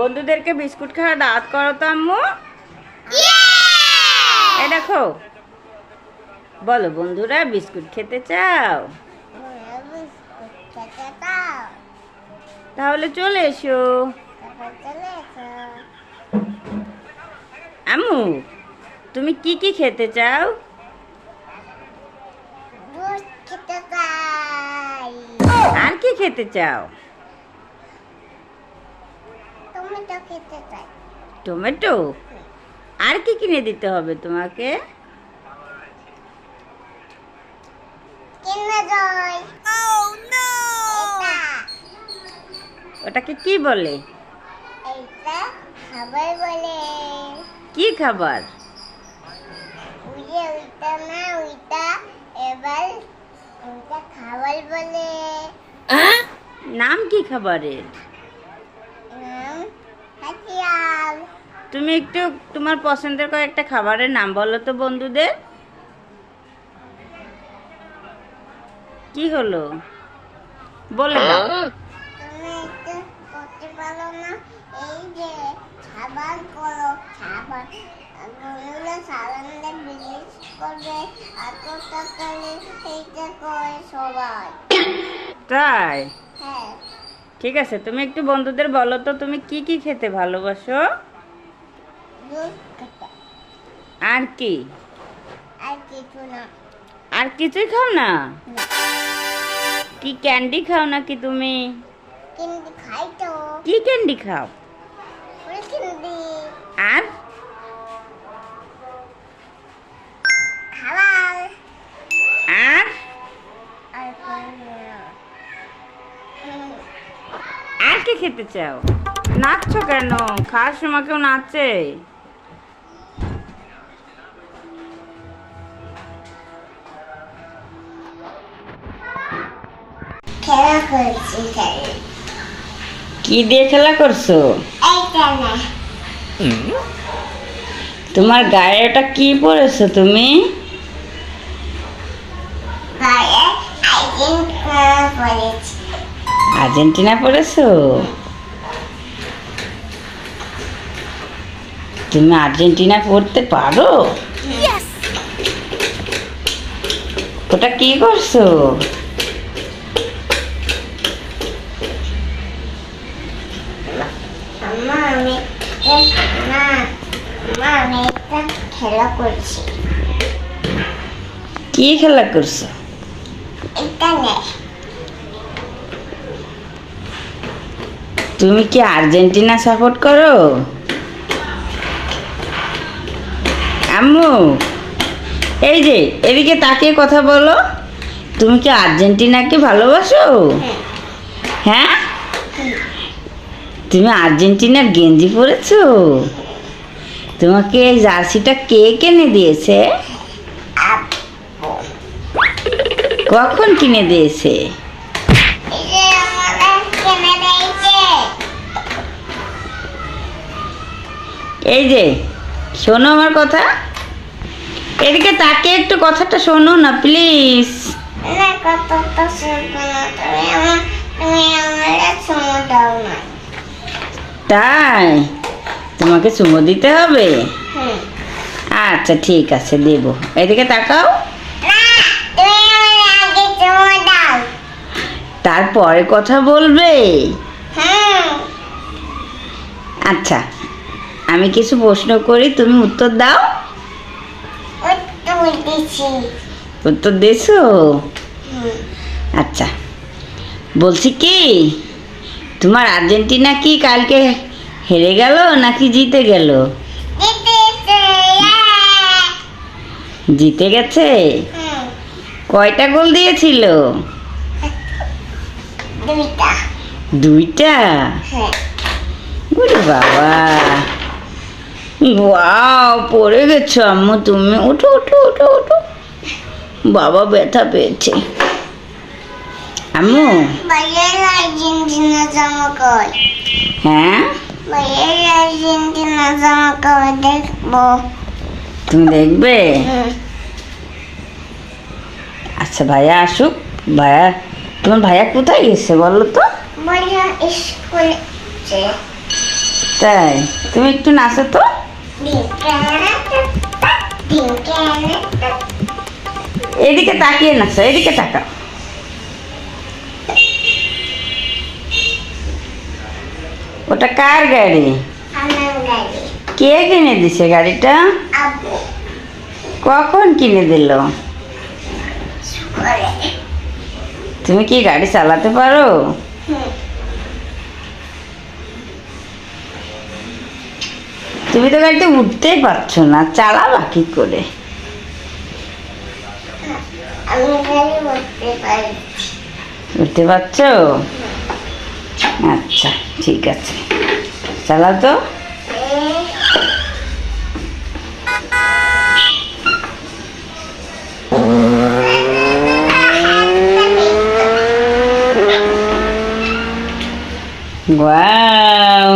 বন্ধুদেরকে বিস্কুট খাওয়ার দাওয়াত করো তো আম্মু। এই দেখো, বলো বন্ধুরা বিস্কুট খেতে চাও? তাহলে চলে এসো। আম্মু, তুমি কি কি খেতে চাও? আর কি খেতে চাও? টমেটো। আর কি কিনে দিতে হবে তোমাকে? ওটাকে কি বলে? খাবার বলে। কি খাবার? ওইটা না, ওইটা এবার ওইটা খাবার বলে। নাম কি খাবারের? হাতিয়ার। তুমি একটু তোমার পছন্দের কয়েকটা খাবারের নাম বলো তো বন্ধুদের। কি হলো বলে দাও। তুমি একটু করতে পারো না? এই যে খাবার করো, খাবার বন্ধুরা সারান্দে বিলিশ করবে, এত তাড়াতাড়ি এইটা করে সবাই। তাই? হ্যাঁ। ঠিক আছে, তুমি একটু বন্ধুদের বলো তো তুমি কি কি খেতে ভালোবাসো? দুধ খেতে। আর কি? আর কিছু না। আর কিছুই খাও না? না। কি ক্যান্ডি খাও নাকি তুমি? কিন্তু খাই তো। কি ক্যান্ডি খাও? কিন্তু আর খাবার আর আর কোনো না। আর কি খেতে চাও? নাচছো কেন? খাওয়ার সময় কেউ নাচে? খেলা করছি খেলে। কি দিয়ে খেলা করছো? এইটা না। তোমার গায়ে ওটা কি পরেছো তুমি? গায়ে আর্জেন্টিনা পড়েছি। আর্জেন্টিনা পরেছো? তুমি আর্জেন্টিনা পড়তে পারো? ওটা কি করছো? আম্মা আমি না, আম্মা আমি একটা খেলা করছি। কি খেলা করছো? এটা নে। তুমি কি আর্জেন্টিনা সাপোর্ট করো? আম্মু, এই যে এদিকে তাকিয়ে কথা বলো। তুমি কি আর্জেন্টিনাকে ভালোবাসো? হ্যাঁ, তুমি আর্জেন্টিনার গেঞ্জি পরেছো? তোমাকে এই জার্সিটা কে কিনে দিয়েছে? কখন কিনে দিয়েছে? এই যে আমাদের কিনে দিয়েছে। এই যে শোনো আমার কথা, এদিকে তাকিয়ে একটু কথাটা শোনো না প্লিজ। না, কতটা শুনবো না। তুমি আমার চুমু দাও না। তাই? তোমাকে চুমো দিতে হবে? হুম। আচ্ছা ঠিক আছে, দেব। এদিকে তাকাও। না, তুমি আমার আগে চুমু দাও। তারপরে কথা বলবে? হুম। আচ্ছা, আমি কিছু প্রশ্ন করি, তুমি উত্তর দাও। উত্তর দিছি। উত্তর দিছো? হুম। আচ্ছা, বলছি কি, তোমার আর্জেন্টিনা কি কালকে হেরে গেল নাকি জিতে গেল? জিতেছে। জিতে গেছে? হুম। কয়টা গোল দিয়েছিল? দুইটা। দুইটা? হ্যাঁ। ওরে বাবা, ওয়াও, পড়ে গেছো আম্মু তুমি। ওঠো ওঠো ওঠো ওঠো, বাবা ব্যথা পেয়েছে। আম্মু। ভাইয়ের আর্জেন্টিনা জামা কই? হ্যাঁ, ভাইয়ের আর্জেন্টিনা জামা কই দেখবো। তুমি দেখবে? হুম। আচ্ছা ভাইয়া আসুক। ভাইয়া, তোমার ভাইয়া কোথায় গেছে বলো তো? ভাইয়া স্কুলে তাই তুমি একটু নাচো তো। এদিকে তাকিয়ে নাচো, এদিকে তাকাও। ওটা কার গাড়ি? আমার গাড়ি কে কিনে দিছে গাড়িটা? আব্বু কখন কিনে দিল? করে তুমি কি গাড়ি চালাতে পারো? তুমি তো গাড়িতে উঠতেই পারছো না, চালাবা কি করে? আমি গাড়ি উঠতে পারি। উঠতে পারছো? আচ্ছা ঠিক আছে, চালাও তো। ওয়াও